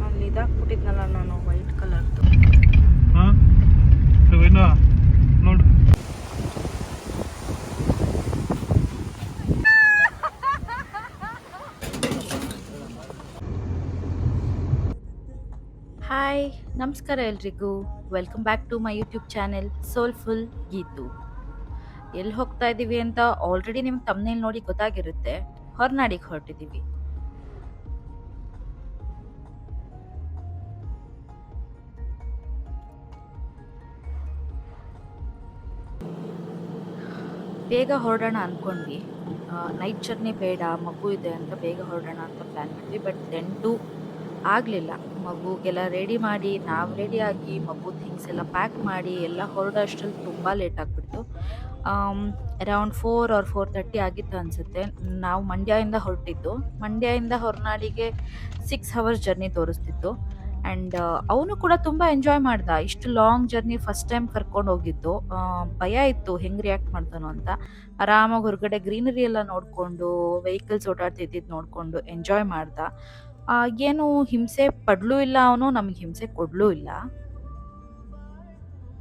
ಅಲ್ಲಿ ಇದಾಕ್ಬಿಟ್ಟಿದ್ನಲ್ಲ ನಾನು ವೈಟ್ ಕಲರ್ದು. ನೋಡು. ಹಾಯ್, ನಮಸ್ಕಾರ ಎಲ್ರಿಗೂ. Welcome back to my YouTube channel soulful Geetu. ಎಲ್ಲಿ ಹೋಗ್ತಾ ಇದ್ದೀವಿ ಅಂತ ಆಲ್ರೆಡಿ ನಿಮ್ಗೆ ತಮ್ಮನೇಲಿ ನೋಡಿ ಗೊತ್ತಾಗಿರುತ್ತೆ. ಹೊರನಾಡಿಗೆ ಹೊರಟಿದ್ದೀವಿ. ಬೇಗ ಹೊರಡೋಣ ಅಂದ್ಕೊಂಡ್ವಿ. ನೈಟ್ ಜರ್ನಿ ಬೇಡ, ಮಗು ಇದೆ ಅಂತ ಬೇಗ ಹೊರಡೋಣ ಅಂತ ಪ್ಲ್ಯಾನ್ ಮಾಡಿದ್ವಿ. ಬಟ್ ದೆನ್ ಟು ಆಗಲಿಲ್ಲ. ಮಗುಗೆಲ್ಲ ರೆಡಿ ಮಾಡಿ, ನಾವು ರೆಡಿಯಾಗಿ, ಮಗು ಥಿಂಗ್ಸ್ ಎಲ್ಲ ಪ್ಯಾಕ್ ಮಾಡಿ ಎಲ್ಲ ಹೊರಡೋ ಅಷ್ಟರಲ್ಲಿ ತುಂಬ ಲೇಟ್ ಆಗಿಬಿಡ್ತು. ಅರೌಂಡ್ 4 ಆರ್ 4:30 ಆಗಿತ್ತು ಅನಿಸುತ್ತೆ. ನಾವು ಮಂಡ್ಯದಿಂದ ಹೊರಟಿದ್ದು. ಮಂಡ್ಯದಿಂದ ಹೊರನಾಡಿಗೆ 6 ಅವರ್ಸ್ ಜರ್ನಿ ತೋರಿಸ್ತಿತ್ತು. ಆ್ಯಂಡ್ ಅವನು ಕೂಡ ತುಂಬ ಎಂಜಾಯ್ ಮಾಡ್ದ. ಇಷ್ಟು ಲಾಂಗ್ ಜರ್ನಿ ಫಸ್ಟ್ ಟೈಮ್ ಕರ್ಕೊಂಡು ಹೋಗಿದ್ದು. ಭಯ ಇತ್ತು ಹೆಂಗೆ ರಿಯಾಕ್ಟ್ ಮಾಡ್ತಾನೋ ಅಂತ. ಆರಾಮಾಗಿ ಹೊರಗಡೆ ಗ್ರೀನರಿ ಎಲ್ಲ ನೋಡಿಕೊಂಡು, ವೆಹಿಕಲ್ಸ್ ಓಡಾಡ್ತಿದ್ದಿದ್ದು ನೋಡಿಕೊಂಡು ಎಂಜಾಯ್ ಮಾಡ್ದ. ಏನು ಹಿಂಸೆ ಪಡ್ಲೂ ಇಲ್ಲ ಅವನು, ನಮಗೆ ಹಿಂಸೆ ಕೊಡಲೂ ಇಲ್ಲ.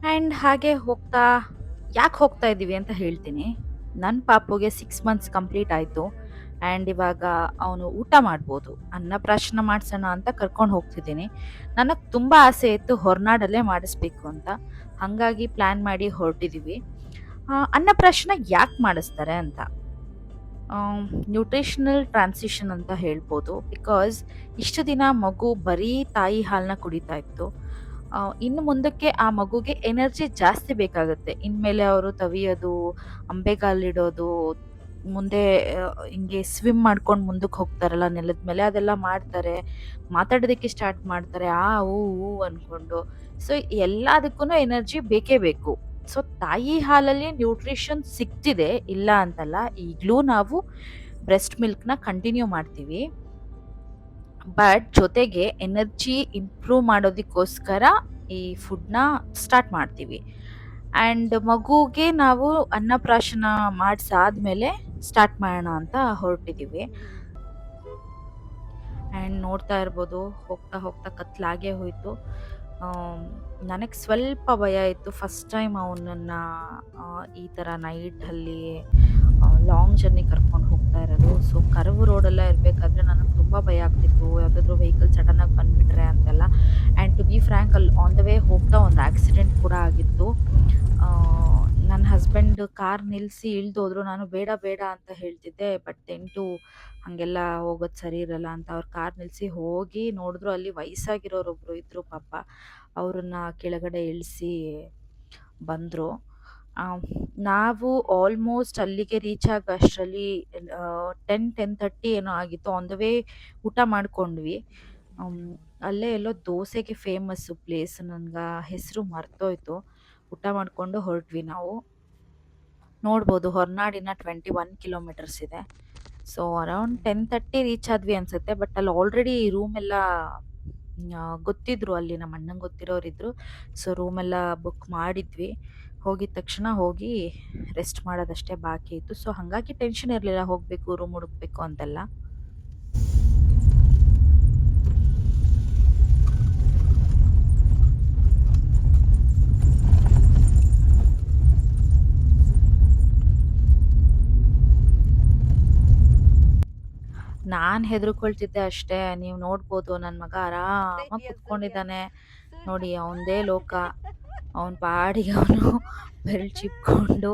ಆ್ಯಂಡ್ ಹಾಗೆ ಹೋಗ್ತಾ ಯಾಕೆ ಹೋಗ್ತಾ ಇದ್ದೀವಿ ಅಂತ ಹೇಳ್ತೀನಿ. ನನ್ನ ಪಾಪುಗೆ 6 ಮಂತ್ಸ್ ಕಂಪ್ಲೀಟ್ ಆಯಿತು. ಆ್ಯಂಡ್ ಇವಾಗ ಅವನು ಊಟ ಮಾಡ್ಬೋದು. ಅನ್ನಪ್ರಾಶನ ಮಾಡಿಸೋಣ ಅಂತ ಕರ್ಕೊಂಡು ಹೋಗ್ತಿದ್ದೀನಿ. ನನಗೆ ತುಂಬ ಆಸೆ ಇತ್ತು ಹೊರನಾಡಲ್ಲೇ ಮಾಡಿಸ್ಬೇಕು ಅಂತ. ಹಾಗಾಗಿ ಪ್ಲ್ಯಾನ್ ಮಾಡಿ ಹೊರಟಿದ್ದೀವಿ. ಅನ್ನಪ್ರಾಶನ ಯಾಕೆ ಮಾಡಿಸ್ತಾರೆ ಅಂತ, ನ್ಯೂಟ್ರಿಷನಲ್ ಟ್ರಾನ್ಸಿಷನ್ ಅಂತ ಹೇಳ್ಬೋದು. ಬಿಕಾಸ್ ಇಷ್ಟು ದಿನ ಮಗು ಬರೀ ತಾಯಿ ಹಾಲನ್ನ ಕುಡಿತಾ ಇತ್ತು. ಇನ್ನು ಮುಂದಕ್ಕೆ ಆ ಮಗುಗೆ ಎನರ್ಜಿ ಜಾಸ್ತಿ ಬೇಕಾಗುತ್ತೆ. ಇನ್ಮೇಲೆ ಅವರು ತವಿಯೋದು, ಅಂಬೆಗಾಲಿಡೋದು, ಮುಂದೆ ಹಿಂಗೆ ಸ್ವಿಮ್ ಮಾಡ್ಕೊಂಡು ಮುಂದಕ್ಕೆ ಹೋಗ್ತಾರಲ್ಲ ನೆಲದ ಮೇಲೆ, ಅದೆಲ್ಲ ಮಾಡ್ತಾರೆ. ಮಾತಾಡೋದಕ್ಕೆ ಸ್ಟಾರ್ಟ್ ಮಾಡ್ತಾರೆ ಆ ಊ ಊ ಅಂದ್ಕೊಂಡು. ಸೊ ಎಲ್ಲದಕ್ಕೂ ಎನರ್ಜಿ ಬೇಕೇ ಬೇಕು. ಸೊ ತಾಯಿ ಹಾಲಲ್ಲಿ ನ್ಯೂಟ್ರಿಷನ್ ಸಿಗ್ತಿದೆ, ಇಲ್ಲ ಅಂತಲ್ಲ. ಈಗಲೂ ನಾವು ಬ್ರೆಸ್ಟ್ ಮಿಲ್ಕ್ನ ಕಂಟಿನ್ಯೂ ಮಾಡ್ತೀವಿ. ಬಟ್ ಜೊತೆಗೆ ಎನರ್ಜಿ ಇಂಪ್ರೂವ್ ಮಾಡೋದಕ್ಕೋಸ್ಕರ ಈ ಫುಡ್ನ ಸ್ಟಾರ್ಟ್ ಮಾಡ್ತೀವಿ. ಆ್ಯಂಡ್ ಮಗುಗೆ ನಾವು ಅನ್ನಪ್ರಾಶನ ಮಾಡಿಸಾದ್ಮೇಲೆ ಸ್ಟಾರ್ಟ್ ಮಾಡೋಣ ಅಂತ ಹೊರಟಿದ್ದೀವಿ. ಆ್ಯಂಡ್ ನೋಡ್ತಾ ಇರ್ಬೋದು, ಹೋಗ್ತಾ ಹೋಗ್ತಾ ಕತ್ಲಾಗೇ ಹೋಯಿತು. ನನಗೆ ಸ್ವಲ್ಪ ಭಯ ಇತ್ತು. ಫಸ್ಟ್ ಟೈಮ್ ಅವನನ್ನು ಈ ಥರ ನೈಟಲ್ಲಿ ಲಾಂಗ್ ಜರ್ನಿ ಕರ್ಕೊಂಡು ಹೋಗ್ತಾ ಇರೋದು. ಸೊ ಕರ್ವ್ ರೋಡೆಲ್ಲ ಇರಬೇಕಾದ್ರೆ ನನಗೆ ತುಂಬ ಭಯ ಆಗ್ತಿತ್ತು, ಯಾವುದಾದ್ರೂ ವೆಹಿಕಲ್ ಸಡನ್ನಾಗಿ ಬಂದುಬಿಟ್ರೆ ಅಂತೆಲ್ಲ. ಆ್ಯಂಡ್ ಟು ಬಿ ಫ್ರ್ಯಾಂಕ್, ಅಲ್ಲಿ ಆನ್ ದ ವೇ ಹೋಗ್ತಾ ಒಂದು ಆಕ್ಸಿಡೆಂಟ್ ಕೂಡ ಆಗಿತ್ತು. ನನ್ನ ಹಸ್ಬೆಂಡ್ ಕಾರ್ ನಿಲ್ಲಿಸಿ ಇಳ್ದೋದ್ರು. ನಾನು ಬೇಡ ಬೇಡ ಅಂತ ಹೇಳ್ತಿದ್ದೆ. ಬಟ್ ಟು ಹಾಗೆಲ್ಲ ಹೋಗೋದು ಸರಿ ಇರಲ್ಲ ಅಂತ ಅವ್ರು ಕಾರ್ ನಿಲ್ಲಿಸಿ ಹೋಗಿ ನೋಡಿದ್ರು. ಅಲ್ಲಿ ವಯಸ್ಸಾಗಿರೋರೊಬ್ರು ಇದ್ರು ಪಾಪ. ಅವ್ರನ್ನ ಕೆಳಗಡೆ ಇಳಿಸಿ ಬಂದರು. ನಾವು ಆಲ್ಮೋಸ್ಟ್ ಅಲ್ಲಿಗೆ ರೀಚ್ ಆಗೋ ಅಷ್ಟರಲ್ಲಿ 10:30 ಏನೋ ಆಗಿತ್ತು. ಆನ್ ದ ವೇ ಊಟ ಮಾಡ್ಕೊಂಡ್ವಿ. ಅಲ್ಲೇ ಎಲ್ಲೋ ದೋಸೆಗೆ ಫೇಮಸ್ಸು ಪ್ಲೇಸ್, ನನಗೆ ಹೆಸರು ಮರ್ತೋಯ್ತು. ಊಟ ಮಾಡಿಕೊಂಡು ಹೊರಟ್ವಿ ನಾವು. ನೋಡ್ಬೋದು ಹೊರನಾಡಿನ 21 ಕಿಲೋಮೀಟರ್ಸ್ ಇದೆ. ಸೊ ಅರೌಂಡ್ 10:30 ರೀಚ್ ಆದ್ವಿ ಅನ್ಸುತ್ತೆ. ಬಟ್ ಅಲ್ಲಿ ಆಲ್ರೆಡಿ ರೂಮೆಲ್ಲ ಗೊತ್ತಿದ್ರು, ಅಲ್ಲಿ ನಮ್ಮ ಅಣ್ಣಂಗೆ ಗೊತ್ತಿರೋರಿದ್ರು. ಸೊ ರೂಮೆಲ್ಲ ಬುಕ್ ಮಾಡಿದ್ವಿ. ಹೋಗಿದ ತಕ್ಷಣ ಹೋಗಿ ರೆಸ್ಟ್ ಮಾಡೋದಷ್ಟೇ ಬಾಕಿ ಇತ್ತು. ಸೊ ಹಾಗಾಗಿ ಟೆನ್ಷನ್ ಇರಲಿಲ್ಲ, ಹೋಗಬೇಕು ರೂಮ್ ಹುಡುಕ್ಬೇಕು ಅಂತೆಲ್ಲ. ನಾನು ಹೆದರ್ಕೊಳ್ತಿದ್ದೆ ಅಷ್ಟೇ. ನೀವು ನೋಡ್ಬೋದು ನನ್ನ ಮಗ ಆರಾಮಾಗಿ ಕುತ್ಕೊಂಡಿದ್ದಾನೆ ನೋಡಿ, ಅವನದೇ ಲೋಕ. ಅವನ ಪಾಡಿಗೆ ಅವನು ಬೆರಳು ಚಿಪ್ಕೊಂಡು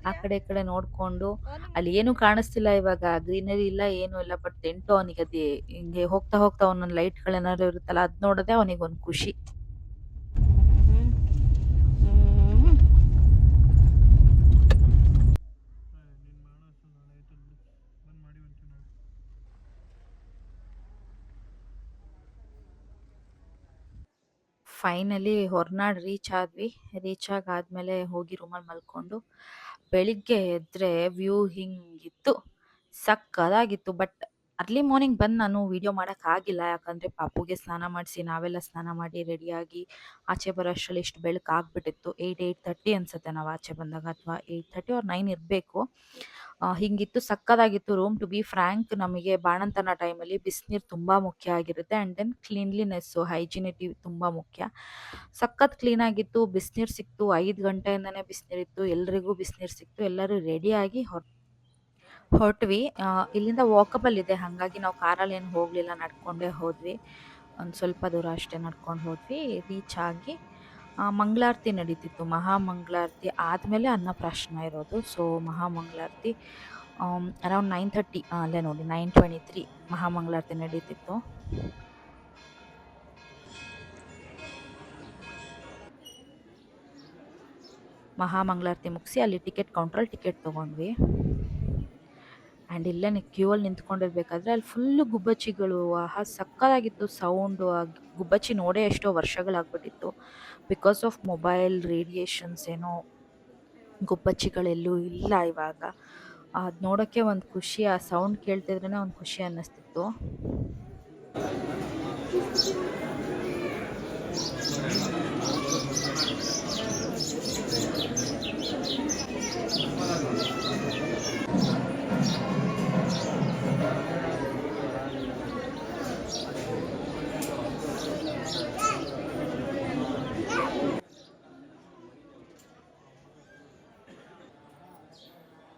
ಆ ಕಡೆ ಈ ಕಡೆ ನೋಡ್ಕೊಂಡು. ಅಲ್ಲಿ ಏನೂ ಕಾಣಿಸ್ತಿಲ್ಲ ಇವಾಗ, ಗ್ರೀನರಿ ಇಲ್ಲ, ಏನೂ ಇಲ್ಲ. ಬಟ್ ಅವನಿಗೆ ಅದೇ ಹಿಂಗೆ ಹೋಗ್ತಾ ಹೋಗ್ತಾ ಒಂದೊಂದು ಲೈಟ್ಗಳೇನಾದ್ರು ಇರುತ್ತಲ್ಲ, ಅದು ನೋಡೋದೇ ಅವನಿಗೆ ಒಂದು ಖುಷಿ. ಫೈನಲಿ ಹೊರನಾಡು ರೀಚ್ ಆದ್ವಿ. ರೀಚ್ ಆದ್ಮೇಲೆ ಹೋಗಿ ರೂಮಲ್ಲಿ ಮಲ್ಕೊಂಡು ಬೆಳಿಗ್ಗೆ ಎದ್ರೆ ವ್ಯೂ ಹಿಂಗಿತ್ತು, ಸಕ್ಕದಾಗಿತ್ತು. ಬಟ್ ಅರ್ಲಿ ಮಾರ್ನಿಂಗ್ ಬಂದು ನಾನು ವಿಡಿಯೋ ಮಾಡೋಕ್ಕಾಗಿಲ್ಲ. ಯಾಕಂದರೆ ಪಾಪುಗೆ ಸ್ನಾನ ಮಾಡಿಸಿ, ನಾವೆಲ್ಲ ಸ್ನಾನ ಮಾಡಿ ರೆಡಿಯಾಗಿ ಆಚೆ ಬರೋ ಅಷ್ಟರಲ್ಲಿ ಇಷ್ಟು ಬೆಳಕು ಆಗ್ಬಿಟ್ಟಿತ್ತು. 8:30 ಅನಿಸುತ್ತೆ ನಾವು ಆಚೆ ಬಂದಾಗ, ಅಥವಾ 8:30 or 9 ಇರಬೇಕು. ಹಿಂಗಿತ್ತು ಸಕ್ಕತ್ತಾಗಿತ್ತು ರೂಮ್. ಟು ಬಿ ಫ್ರಾಂಕ್ ನಮಗೆ ಬಾಣಂತನ ಟೈಮಲ್ಲಿ ಬಿಸಿನೀರು ತುಂಬ ಮುಖ್ಯ ಆಗಿರುತ್ತೆ. ಆ್ಯಂಡ್ ದೆನ್ ಕ್ಲೀನ್ಲಿನೆಸ್ಸು, ಹೈಜಿನಿಟಿ ತುಂಬ ಮುಖ್ಯ. ಸಖತ್ ಕ್ಲೀನಾಗಿತ್ತು. ಬಿಸಿನೀರು ಸಿಕ್ತು. 5 ಗಂಟೆಯಿಂದನೇ ಬಿಸಿನೀರಿತ್ತು. ಎಲ್ರಿಗೂ ಬಿಸಿನೀರು ಸಿಕ್ತು. ಎಲ್ಲರೂ ರೆಡಿಯಾಗಿ ಹೊರಟ್ವಿ. ಇಲ್ಲಿಂದ ವಾಕಬಲ್ ಇದೆ. ಹಾಗಾಗಿ ನಾವು ಕಾರಲ್ಲಿ ಏನು ಹೋಗಲಿಲ್ಲ, ನಡ್ಕೊಂಡೇ ಹೋದ್ವಿ. ಒಂದು ಸ್ವಲ್ಪ ದೂರ ಅಷ್ಟೇ ನಡ್ಕೊಂಡು ಹೋದ್ವಿ. ರೀಚ್ ಆಗಿ ಮಂಗಳಾರತಿ ನಡೀತಿತ್ತು. ಮಹಾಮಂಗಳಾರತಿ ಆದಮೇಲೆ ಅನ್ನಪ್ರಾಶನ ಇರೋದು. ಸೊ ಮಹಾಮಂಗಳಾರತಿ ಅರೌಂಡ್ 9:30 ಅಲ್ಲೇ ನೋಡಿ 9:23 ಮಹಾಮಂಗಳಾರತಿ ನಡೀತಿತ್ತು. ಮಹಾಮಂಗಳಾರತಿ ಮುಗಿಸಿ ಅಲ್ಲಿ ಟಿಕೆಟ್ ಕೌಂಟ್ರಲ್ಲಿ ಟಿಕೆಟ್ ತೊಗೊಂಡ್ವಿ. ಆ್ಯಂಡ್ ಇಲ್ಲೇ ಕ್ಯೂ ಅಲ್ಲಿ ನಿಂತ್ಕೊಂಡಿರ್ಬೇಕಾದ್ರೆ ಅಲ್ಲಿ ಫುಲ್ಲು ಗುಬ್ಬಚ್ಚಿಗಳು. ಆಹಾ ಸಕ್ಕತ್ತಾಗಿತ್ತು ಸೌಂಡು. ಆ ಗುಬ್ಬಚ್ಚಿ ನೋಡೇ ಎಷ್ಟೋ ವರ್ಷಗಳಾಗ್ಬಿಟ್ಟಿತ್ತು. ಬಿಕಾಸ್ ಆಫ್ ಮೊಬೈಲ್ ರೇಡಿಯೇಷನ್ಸ್ ಏನೋ ಗುಬ್ಬಚ್ಚಿಗಳೆಲ್ಲೂ ಇಲ್ಲ ಇವಾಗ. ಅದು ನೋಡೋಕ್ಕೆ ಒಂದು ಖುಷಿ. ಆ ಸೌಂಡ್ ಕೇಳ್ತಿದ್ರೇ ಒಂದು ಖುಷಿ ಅನ್ನಿಸ್ತಿತ್ತು.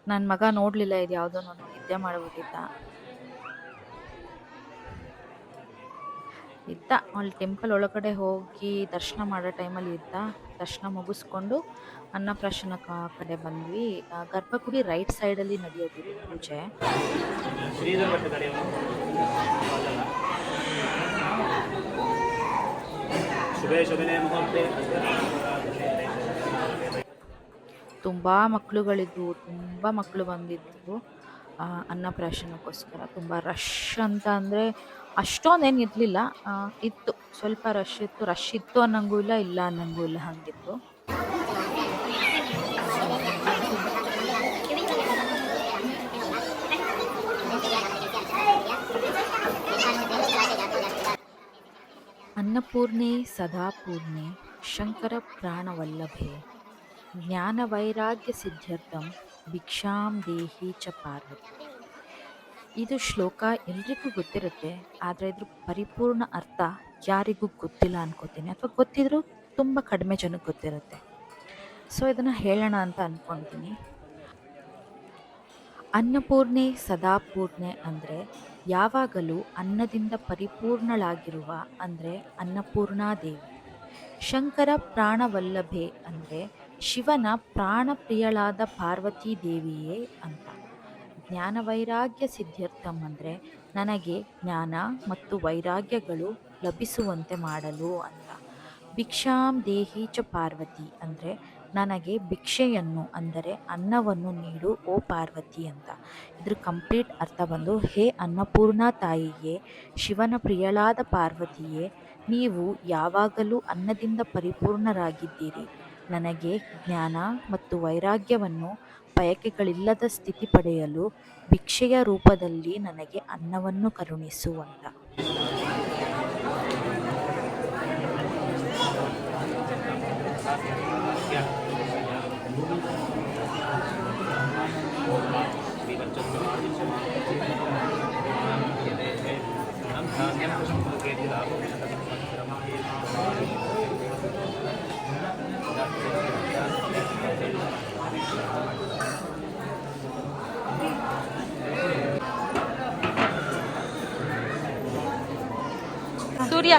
ನನ್ನ ಮಗ ನೋಡಲಿಲ್ಲ ಇದು ಯಾವುದೋ, ನಿದ್ದೆ ಮಾಡಿಬಿಟ್ಟಿದ್ದ. ಅಲ್ಲಿ ಟೆಂಪಲ್ ಒಳಗಡೆ ಹೋಗಿ ದರ್ಶನ ಮಾಡೋ ಟೈಮಲ್ಲಿ ಇದ್ದ. ದರ್ಶನ ಮುಗಿಸ್ಕೊಂಡು ಅನ್ನಪ್ರಾಶನ ಕಡೆ ಬಂದ್ವಿ. ಗರ್ಭಗುಡಿ ರೈಟ್ ಸೈಡಲ್ಲಿ ನಡೆಯೋದು ಪೂಜೆ. ತುಂಬ ಮಕ್ಕಳುಗಳಿದ್ವು, ತುಂಬ ಮಕ್ಕಳು ಬಂದಿದ್ವು ಅನ್ನಪ್ರಾಶನಕ್ಕೋಸ್ಕರ. ತುಂಬ ರಶ್ ಅಂತ ಅಂದರೆ ಅಷ್ಟೊಂದೇನು ಇರಲಿಲ್ಲ. ಇತ್ತು, ಸ್ವಲ್ಪ ರಶ್ ಇತ್ತು. ರಶ್ ಇತ್ತು ಅನ್ನಂಗೂ ಇಲ್ಲ, ಇಲ್ಲ ಅನ್ನಂಗೂ ಇಲ್ಲ, ಹಾಗಿತ್ತು. ಅನ್ನಪೂರ್ಣೆ ಸದಾಪೂರ್ಣೆ ಶಂಕರ ಪ್ರಾಣವಲ್ಲಭೆ ಜ್ಞಾನವೈರಾಗ್ಯ ಸಿದ್ಧ್ಯರ್ಥಂ ಭಿಕ್ಷಾಂ ದೇಹಿ ಚ ಪಾರ್ವತಿ. ಇದು ಶ್ಲೋಕ ಎಲ್ರಿಗೂ ಗೊತ್ತಿರುತ್ತೆ, ಆದರೆ ಇದ್ರ ಪರಿಪೂರ್ಣ ಅರ್ಥ ಯಾರಿಗೂ ಗೊತ್ತಿಲ್ಲ ಅನ್ಕೋತೀನಿ, ಅಥವಾ ಗೊತ್ತಿದ್ರೂ ತುಂಬ ಕಡಿಮೆ ಜನಕ್ಕೆ ಗೊತ್ತಿರುತ್ತೆ. ಸೊ ಇದನ್ನು ಹೇಳೋಣ ಅಂತ ಅಂದ್ಕೊತೀನಿ. ಅನ್ನಪೂರ್ಣೆ ಸದಾಪೂರ್ಣೆ ಅಂದರೆ ಯಾವಾಗಲೂ ಅನ್ನದಿಂದ ಪರಿಪೂರ್ಣಳಾಗಿರುವ ಅಂದರೆ ಅನ್ನಪೂರ್ಣಾದೇವಿ. ಶಂಕರ ಪ್ರಾಣವಲ್ಲಭೆ ಅಂದರೆ ಶಿವನ ಪ್ರಾಣಪ್ರಿಯಳಾದ ಪಾರ್ವತೀ ದೇವಿಯೇ ಅಂತ. ಜ್ಞಾನವೈರಾಗ್ಯ ಸಿದ್ಧ್ಯರ್ಥಂ ಅಂದರೆ ನನಗೆ ಜ್ಞಾನ ಮತ್ತು ವೈರಾಗ್ಯಗಳು ಲಭಿಸುವಂತೆ ಮಾಡಲು ಅಂತ. ಭಿಕ್ಷಾಂ ದೇಹಿ ಚ ಪಾರ್ವತಿ ಅಂದರೆ ನನಗೆ ಭಿಕ್ಷೆಯನ್ನು ಅಂದರೆ ಅನ್ನವನ್ನು ನೀಡು ಓ ಪಾರ್ವತಿ ಅಂತ. ಇದ್ರ ಕಂಪ್ಲೀಟ್ ಅರ್ಥ ಬಂದು, ಹೇ ಅನ್ನಪೂರ್ಣ ತಾಯಿಯೇ, ಶಿವನ ಪ್ರಿಯಳಾದ ಪಾರ್ವತಿಯೇ, ನೀವು ಯಾವಾಗಲೂ ಅನ್ನದಿಂದ ಪರಿಪೂರ್ಣರಾಗಿದ್ದೀರಿ. ನನಗೆ ಜ್ಞಾನ ಮತ್ತು ವೈರಾಗ್ಯವನ್ನು ಬಯಕೆಗಳಿಲ್ಲದ ಸ್ಥಿತಿ ಪಡೆಯಲು ಭಿಕ್ಷೆಯ ರೂಪದಲ್ಲಿ ನನಗೆ ಅನ್ನವನ್ನು ಕರುಣಿಸು ಅಂತ. ಸೂರ್ಯ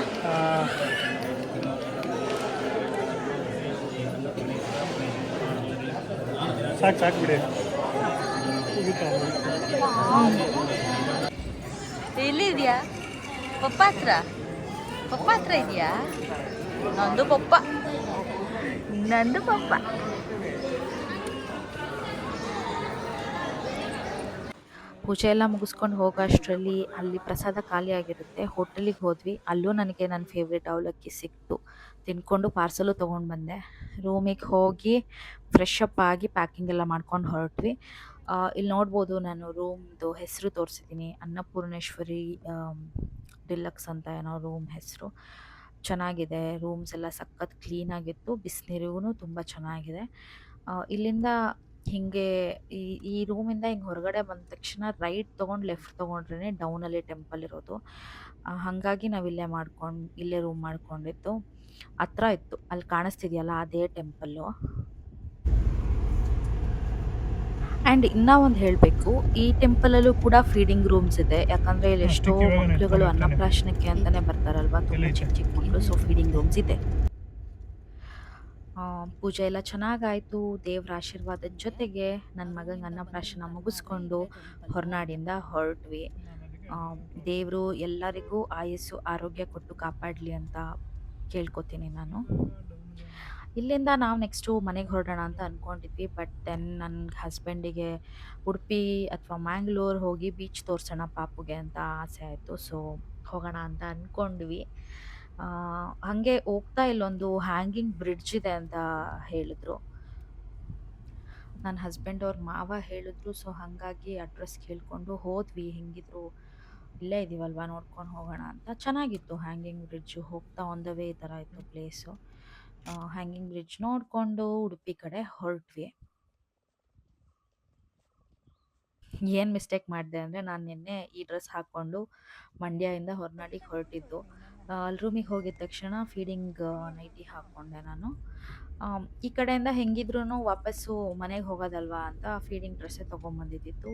ಸಾಕು ಬಿಡಿ. ಎಲ್ಲಿ ಇದೆಯಾ? ಪಪ್ಪ ಹತ್ರ ಇದೆಯಾ? ನಂದು ಪಪ್ಪ. ಪೂಜೆ ಎಲ್ಲ ಮುಗಿಸ್ಕೊಂಡು ಹೋಗೋ ಅಷ್ಟರಲ್ಲಿ ಅಲ್ಲಿ ಪ್ರಸಾದ ಖಾಲಿ ಆಗಿರುತ್ತೆ. ಹೋಟೆಲಿಗೆ ಹೋದ್ವಿ. ಅಲ್ಲೂ ನನಗೆ ನನ್ನ ಫೇವ್ರೇಟ್ ಅವಲಕ್ಕಿ ಸಿಕ್ತು. ತಿನ್ಕೊಂಡು ಪಾರ್ಸಲು ತೊಗೊಂಡು ಬಂದೆ. ರೂಮಿಗೆ ಹೋಗಿ ಫ್ರೆಶ್ ಅಪ್ ಆಗಿ ಪ್ಯಾಕಿಂಗ್ ಎಲ್ಲ ಮಾಡ್ಕೊಂಡು ಹೊರಟ್ವಿ. ಇಲ್ಲಿ ನೋಡ್ಬೋದು, ನಾನು ರೂಮ್ದು ಹೆಸರು ತೋರಿಸಿದ್ದೀನಿ. ಅನ್ನಪೂರ್ಣೇಶ್ವರಿ ಡಿಲಕ್ಸ್ ಅಂತ ಏನೋ ರೂಮ್ ಹೆಸರು. ಚೆನ್ನಾಗಿದೆ. ರೂಮ್ಸ್ ಎಲ್ಲ ಸಖತ್ ಕ್ಲೀನಾಗಿತ್ತು. ಬಿಸಿನೀರಿಗೂ ತುಂಬ ಚೆನ್ನಾಗಿದೆ. ಇಲ್ಲಿಂದ ಹಿಂಗೆ ಈ ಈ ರೂಮಿಂದ ಹಿಂಗೆ ಹೊರಗಡೆ ಬಂದ ತಕ್ಷಣ ರೈಟ್ ತೊಗೊಂಡು ಲೆಫ್ಟ್ ತೊಗೊಂಡ್ರೇನೆ ಡೌನಲ್ಲಿ ಟೆಂಪಲ್ ಇರೋದು. ಹಾಗಾಗಿ ನಾವಿಲ್ಲೇ ಇಲ್ಲೇ ರೂಮ್ ಮಾಡ್ಕೊಂಡಿದ್ದು. ಹತ್ರ ಇತ್ತು. ಅಲ್ಲಿ ಕಾಣಿಸ್ತಿದೆಯಲ್ಲ ಅದೇ ಟೆಂಪಲ್ಲು. ಆ್ಯಂಡ್ ಇನ್ನ ಒಂದು ಹೇಳಬೇಕು, ಈ ಟೆಂಪಲಲ್ಲೂ ಕೂಡ ಫೀಡಿಂಗ್ ರೂಮ್ಸ್ ಇದೆ. ಯಾಕಂದ್ರೆ ಇಲ್ಲಿ ಎಷ್ಟೋ ಸ್ಟಿಕ್ ಇವಾಗ ಮಕ್ಳುಗಳು ಎತ್ಕೊಂಡು ಹೋಗ್ತಾನೆ. ಅನ್ನಪ್ರಾಶನಕ್ಕೆ ಅಂತಾನೆ ಬರ್ತಾರಲ್ವಾ, ತುಂಬಾ ಎಲ್ಲೈತೆ? ಚಿಕ್ಕ ಚಿಕ್ಕ ಮಕ್ಳು. ಸೊ ಫೀಡಿಂಗ್ ರೂಮ್ಸ್ ಇದೆ. ಪೂಜೆ ಎಲ್ಲ ಚೆನ್ನಾಗಾಯ್ತು. ದೇವ್ರ ಆಶೀರ್ವಾದದ ಜೊತೆಗೆ ನನ್ನ ಮಗಂಗೆ ಅನ್ನಪ್ರಾಶನ ಮುಗಿಸ್ಕೊಂಡು ಹೊರನಾಡಿಂದ ಹೊರಟ್ವಿ. ದೇವರು ಎಲ್ಲರಿಗೂ ಆಯಸ್ಸು ಆರೋಗ್ಯ ಕೊಟ್ಟು ಕಾಪಾಡಲಿ ಅಂತ ಕೇಳ್ಕೊತೀನಿ ನಾನು. ಇಲ್ಲಿಂದ ನಾವು ನೆಕ್ಸ್ಟು ಮನೆಗೆ ಹೊರಡೋಣ ಅಂತ ಅಂದ್ಕೊಂಡಿದ್ವಿ. ಬಟ್ ದೆನ್ ನನ್ನ ಹಸ್ಬೆಂಡಿಗೆ ಉಡುಪಿ ಅಥವಾ ಮ್ಯಾಂಗ್ಳೂರ್ ಹೋಗಿ ಬೀಚ್ ತೋರಿಸೋಣ ಪಾಪುಗೆ ಅಂತ ಆಸೆ ಆಯಿತು. ಸೊ ಹೋಗೋಣ ಅಂತ ಅಂದ್ಕೊಂಡ್ವಿ. ಹಾಗೆ ಹೋಗ್ತಾ ಇಲ್ಲೊಂದು ಹ್ಯಾಂಗಿಂಗ್ ಬ್ರಿಡ್ಜ್ ಇದೆ ಅಂತ ಹೇಳಿದ್ರು. ನನ್ನ ಹಸ್ಬೆಂಡ್ ಅವ್ರ ಮಾವ ಹೇಳಿದ್ರು. ಸೊ ಹಾಗಾಗಿ ಅಡ್ರೆಸ್ ಕೇಳಿಕೊಂಡು ಹೋದ್ವಿ. ಹೆಂಗಿದ್ರು ಇಲ್ಲೇ ಇದೀವಲ್ವಾ, ನೋಡ್ಕೊಂಡು ಹೋಗೋಣ ಅಂತ. ಚೆನ್ನಾಗಿತ್ತು ಹ್ಯಾಂಗಿಂಗ್ ಬ್ರಿಡ್ಜು. ಹೋಗ್ತಾ ಆನ್ ದ ವೇ ಈ ಥರ ಇತ್ತು ಪ್ಲೇಸು. ಹ್ಯಾಂಗಿಂಗ್ ಬ್ರಿಡ್ಜ್ ನೋಡಿಕೊಂಡು ಉಡುಪಿ ಕಡೆ ಹೊರಟ್ವಿ. ಏನು ಮಿಸ್ಟೇಕ್ ಮಾಡಿದೆ ಅಂದರೆ, ನಾನು ನಿನ್ನೆ ಈ ಡ್ರೆಸ್ ಹಾಕ್ಕೊಂಡು ಮಂಡ್ಯದಿಂದ ಹೊರನಾಡಿಗೆ ಹೊರಟಿದ್ದು. ಅಲ್ಲಿ ರೂಮಿಗೆ ಹೋಗಿದ ತಕ್ಷಣ ಫೀಡಿಂಗ್ ನೈಟಿ ಹಾಕ್ಕೊಂಡೆ ನಾನು. ಈ ಕಡೆಯಿಂದ ಹೆಂಗಿದ್ರೂ ವಾಪಸ್ಸು ಮನೆಗೆ ಹೋಗೋದಲ್ವಾ ಅಂತ ಫೀಡಿಂಗ್ ಡ್ರೆಸ್ಸೇ ತೊಗೊಂಬಂದಿದ್ದಿತ್ತು.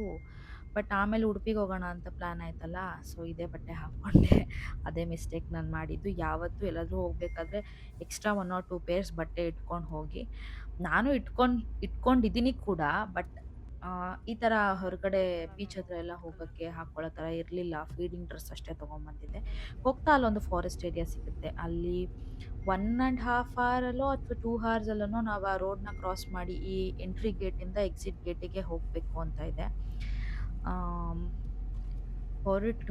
ಬಟ್ ಆಮೇಲೆ ಉಡುಪಿಗೆ ಹೋಗೋಣ ಅಂತ ಪ್ಲ್ಯಾನ್ ಆಯ್ತಲ್ಲ, ಸೊ ಇದೇ ಬಟ್ಟೆ ಹಾಕ್ಕೊಂಡೆ. ಅದೇ ಮಿಸ್ಟೇಕ್ ನಾನು ಮಾಡಿದ್ದು. ಯಾವತ್ತೂ ಎಲ್ಲಾದರೂ ಹೋಗಬೇಕಾದ್ರೆ ಎಕ್ಸ್ಟ್ರಾ 1 ಆರ್ 2 ಪೇರ್ಸ್ ಬಟ್ಟೆ ಇಟ್ಕೊಂಡು ಹೋಗಿ. ನಾನು ಇಟ್ಕೊಂಡಿದ್ದೀನಿ ಕೂಡ. ಬಟ್ ಈ ಥರ ಹೊರಗಡೆ ಬೀಚ್ ಹತ್ರ ಎಲ್ಲ ಹೋಗೋಕ್ಕೆ ಹಾಕ್ಕೊಳ್ಳೋ ಥರ ಇರಲಿಲ್ಲ. ಫೀಡಿಂಗ್ ಡ್ರೆಸ್ ಅಷ್ಟೇ ತೊಗೊಂಬಂದಿದ್ದೆ. ಹೋಗ್ತಾ ಅಲ್ಲೊಂದು ಫಾರೆಸ್ಟ್ ಏರಿಯಾ ಸಿಗುತ್ತೆ. ಅಲ್ಲಿ 1.5 ಅವರಲ್ಲೋ ಅಥವಾ 2 ಅವರ್ಸಲ್ಲೋ ನಾವು ಆ ರೋಡ್ನ ಕ್ರಾಸ್ ಮಾಡಿ ಈ ಎಂಟ್ರಿ ಗೇಟಿಂದ ಎಕ್ಸಿಟ್ ಗೇಟಿಗೆ ಹೋಗಬೇಕು ಅಂತ ಇದೆ.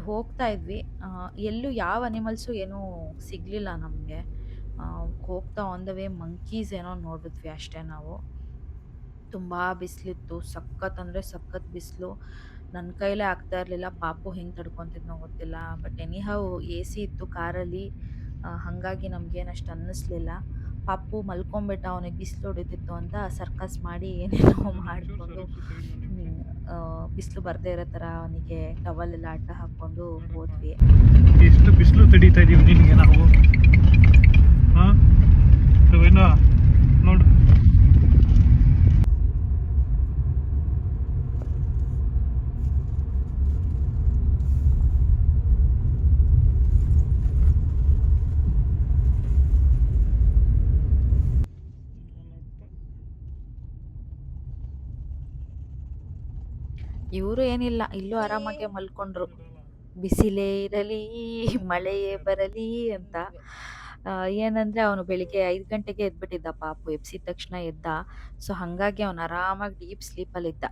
ಹೋಗ್ತಾ ಇದ್ವಿ. ಎಲ್ಲೂ ಯಾವ ಅನಿಮಲ್ಸು ಏನೂ ಸಿಗಲಿಲ್ಲ ನಮಗೆ. ಹೋಗ್ತಾ ಆನ್ ದ ವೇ ಮಂಕೀಸ್ ಏನೋ ನೋಡಿದ್ವಿ ಅಷ್ಟೇ ನಾವು. ತುಂಬ ಬಿಸಿಲಿತ್ತು. ಸಖತ್ ಅಂದರೆ ಸಖತ್ ಬಿಸಿಲು. ನನ್ನ ಕೈಲೇ ಆಗ್ತಾ ಇರಲಿಲ್ಲ. ಪಾಪು ಹೆಂಗೆ ತಡ್ಕೊತಿದ್ನೋ ಗೊತ್ತಿಲ್ಲ. ಬಟ್ ಎನಿಹೌ ಎ ಸಿ ಇತ್ತು ಕಾರಲ್ಲಿ. ಹಾಗಾಗಿ ನಮಗೇನು ಅಷ್ಟು ಅನ್ನಿಸ್ಲಿಲ್ಲ. ಪಾಪು ಮಲ್ಕೊಂಬಿಟ್ಟ. ಅವನಿಗೆ ಬಿಸಿಲು ಹೊಡಿತಿತ್ತು ಅಂತ ಸರ್ಕಸ್ ಮಾಡಿ ಏನೇನೋ ಮಾಡಿಕೊಂಡು ಬಿಸಿಲು ಬರದೇ ಇರೋ ಥರ ಅವನಿಗೆ ಟವಲೆಲ್ಲ ಅಡ್ಡ ಹಾಕ್ಕೊಂಡು ಹೋದ್ವಿ. ಎಷ್ಟು ಬಿಸಿಲು ತಡೀತಾ ಇದೀವಿ ನಿನಗೆ ನಾವು. ಹಾಂ ನೋಡು. ಇವರು ಏನಿಲ್ಲ, ಇಲ್ಲೂ ಆರಾಮಾಗೆ ಮಲ್ಕೊಂಡ್ರು. ಬಿಸಿಲೇ ಇರಲಿ ಮಳೆಯೇ ಬರಲಿ ಅಂತ. ಏನಂದ್ರೆ ಅವನು ಬೆಳಿಗ್ಗೆ 5 ಗಂಟೆಗೆ ಎದ್ಬಿಟ್ಟಿದ್ದ ಪಾಪು. ಎಬ್ಸಿದ ತಕ್ಷಣ ಎದ್ದ. ಸೊ ಹಾಗಾಗಿ ಅವನು ಆರಾಮಾಗಿ ಡೀಪ್ ಸ್ಲೀಪಲ್ಲಿದ್ದ.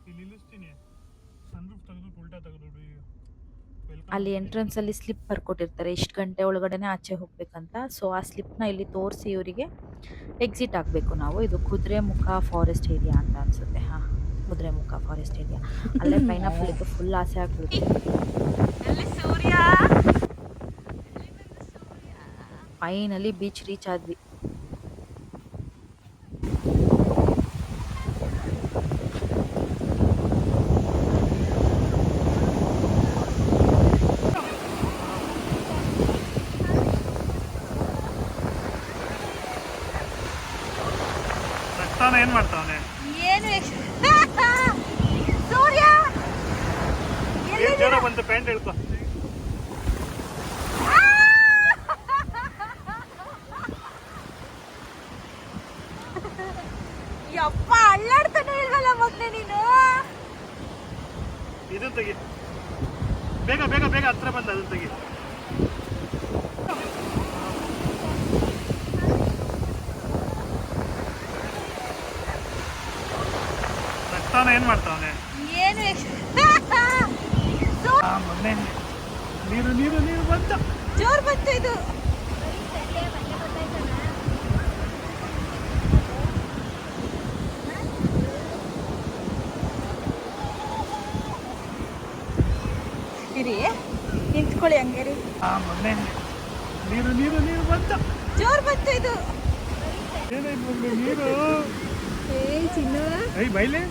ಇಲ್ಲಿ ನಿಲ್ಲಿಸ್ತೀನಿ. ಸನ್ರೂಫ್ ತೆಗೆದು ಉಲ್ಟಾ ತೆಗೆದು ಅಲ್ಲಿ ಎಂಟ್ರೆನ್ಸಲ್ಲಿ ಸ್ಲಿಪ್ ಬರ್ಕೊಟ್ಟಿರ್ತಾರೆ. ಇಷ್ಟು ಗಂಟೆ ಒಳಗಡೆನೆ ಆಚೆ ಹೋಗ್ಬೇಕಂತ. ಸೊ ಆ ಸ್ಲಿಪ್ನ ಇಲ್ಲಿ ತೋರಿಸಿ ಇವರಿಗೆ ಎಕ್ಸಿಟ್ ಆಗಬೇಕು ನಾವು. ಇದು ಕುದುರೆಮುಖ ಫಾರೆಸ್ಟ್ ಏರಿಯಾ ಅಂತ ಅನ್ಸುತ್ತೆ. ಹಾಂ, ಕುದುರೆಮುಖ ಫಾರೆಸ್ಟ್ ಏರಿಯಾ. ಅಲ್ಲೇ ಪೈನಾಪಲ್ ಇತ್ತು. ಫುಲ್ ಆಸೆ ಆಗ್ಬಿಡ್ತು. ಫೈನಲಿ ಬೀಚ್ ರೀಚ್ ಆದ್ವಿ. ಏನು ಮಾಡ್ತಾವನೆ? ಏನು ಸೂರ್ಯ ಏನು ಜೋರ ಬಂತು? ಪ್ಯಾಂಟ್ ಹೇಳ್ಕೊ. ಯಪ್ಪ, ಅಲ್ಲಾಡ್ತಾನೆ ಇಲ್ವಲ್ಲ ಮಗ್ನೆ ನೀನು. ಇದನ್ನ ತೆಗಿ, ಬೇಗ ಬೇಗ ಬೇಗ ಹತ್ರ ಬಂದ. ಅದನ್ನ ತೆಗಿ. ಏನ್ ಮಾಡ್ತಾವನೆ? ಏನು ಮೊನ್ನೆ ನೀರು ನೀರು ನೀರು ಬಂತ. ಜೋರ್ ಬಂತು ಇದು. ಇರಿ ನಿಂತ್ಕೊಳ್ಳಿ ಹಂಗೆ ರೀ. ಮೊನ್ನೆ ನೀರು ನೀರು ನೀರು ಬಂತ. ಜೋರ್ ಬಂತು ಇದು. ಏನಾಯ್ತು ಮಗ್ನೆ ನೀರು? ಚಿನ್ನು ಐ ಬೈಲೆ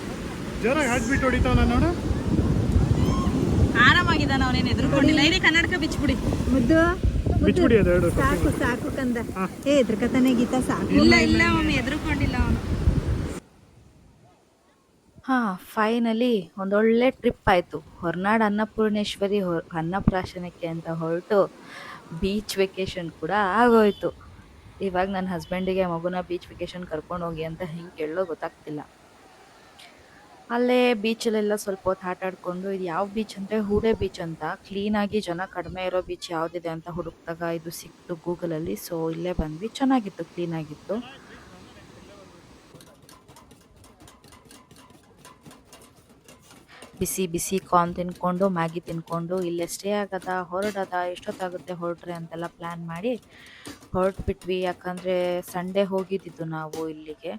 ಜೋರಾಗಿ ಹಾಡ್ಬಿಟ್ಟು ಹೊಡಿತಾವ ನಾನು ನೋಡು. ಆರಾಮಾಗಿದ್ದಾನ ಅವನೇನು ಎದುರುಕೊಂಡಿಲ್ಲ. ಇರಿ ಕನ್ನಡಕ ಬಿಚ್ಬಿಡಿ. ಮುದ್ದು ಬಿಚ್ಬಿಡಿ ಅದು ಎರಡು. ಸಾಕು ಸಾಕು ಕಂದ. ಎದ್ರಕತಾನೆ ಗೀತಾ ಸಾಕು. ಇಲ್ಲ ಇಲ್ಲ ಅವನು ಎದುರುಕೊಂಡಿಲ್ಲ ಅವನು. ಹಾಂ, ಫೈನಲಿ ಒಂದೊಳ್ಳೆ ಟ್ರಿಪ್ ಆಯಿತು. ಹೊರನಾಡು ಅನ್ನಪೂರ್ಣೇಶ್ವರಿ ಅನ್ನಪ್ರಾಶನಕ್ಕೆ ಅಂತ ಹೊರಟು ಬೀಚ್ ವೆಕೇಷನ್ ಕೂಡ ಆಗೋಯ್ತು. ಇವಾಗ ನನ್ನ ಹಸ್ಬೆಂಡಿಗೆ ಮಗುನ ಬೀಚ್ ವೆಕೇಷನ್ ಕರ್ಕೊಂಡೋಗಿ ಅಂತ ಹೆಂಗೆ ಕೇಳೋ ಗೊತ್ತಾಗ್ತಿಲ್ಲ. ಅಲ್ಲೇ ಬೀಚಲ್ಲೆಲ್ಲ ಸ್ವಲ್ಪ ಹೊತ್ತು ಆಟ ಆಡ್ಕೊಂಡು, ಇದು ಯಾವ ಬೀಚ್ ಅಂದರೆ ಹೂಡೆ ಬೀಚ್ ಅಂತ. ಕ್ಲೀನಾಗಿ ಜನ ಕಡಿಮೆ ಇರೋ ಬೀಚ್ ಯಾವುದಿದೆ ಅಂತ ಹುಡುಕ್ದಾಗ ಇದು ಸಿಕ್ತು ಗೂಗಲಲ್ಲಿ. ಸೊ ಇಲ್ಲೇ ಬಂದ್ವಿ. ಚೆನ್ನಾಗಿತ್ತು, ಕ್ಲೀನಾಗಿತ್ತು. ಬಿಸಿ ಬಿಸಿ ಕಾರ್ನ್ ತಿನ್ಕೊಂಡು, ಮ್ಯಾಗಿ ತಿನ್ಕೊಂಡು, ಇಲ್ಲೇ ಸ್ಟೇ ಆಗದ ಹೊರಡದ, ಎಷ್ಟೊತ್ತಾಗುತ್ತೆ ಹೊರಟ್ರೆ ಅಂತೆಲ್ಲ ಪ್ಲ್ಯಾನ್ ಮಾಡಿ ಹೊರಟ್ಬಿಟ್ವಿ. ಯಾಕಂದರೆ ಸಂಡೇ ಹೋಗಿದ್ದಿದ್ದು ನಾವು ಇಲ್ಲಿಗೆ.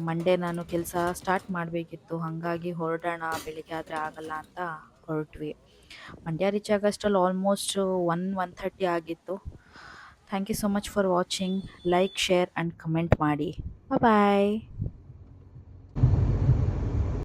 ಮಂಡೇ ನಾನು ಕೆಲಸ ಸ್ಟಾರ್ಟ್ ಮಾಡಬೇಕಿತ್ತು. ಹಾಗಾಗಿ ಹೊರಡೋಣ, ಬೆಳಿಗ್ಗೆ ಆದರೆ ಆಗಲ್ಲ ಅಂತ ಹೊರಟ್ವಿ. ಮಂಡ್ಯ ರೀಚ್ ಆಗೋಷ್ಟರಲ್ಲಿ ಆಲ್ಮೋಸ್ಟ್ 1:30 ಆಗಿತ್ತು. Thank you so much for watching. Like, share and comment ಮಾಡಿ. ಬಾಯ್.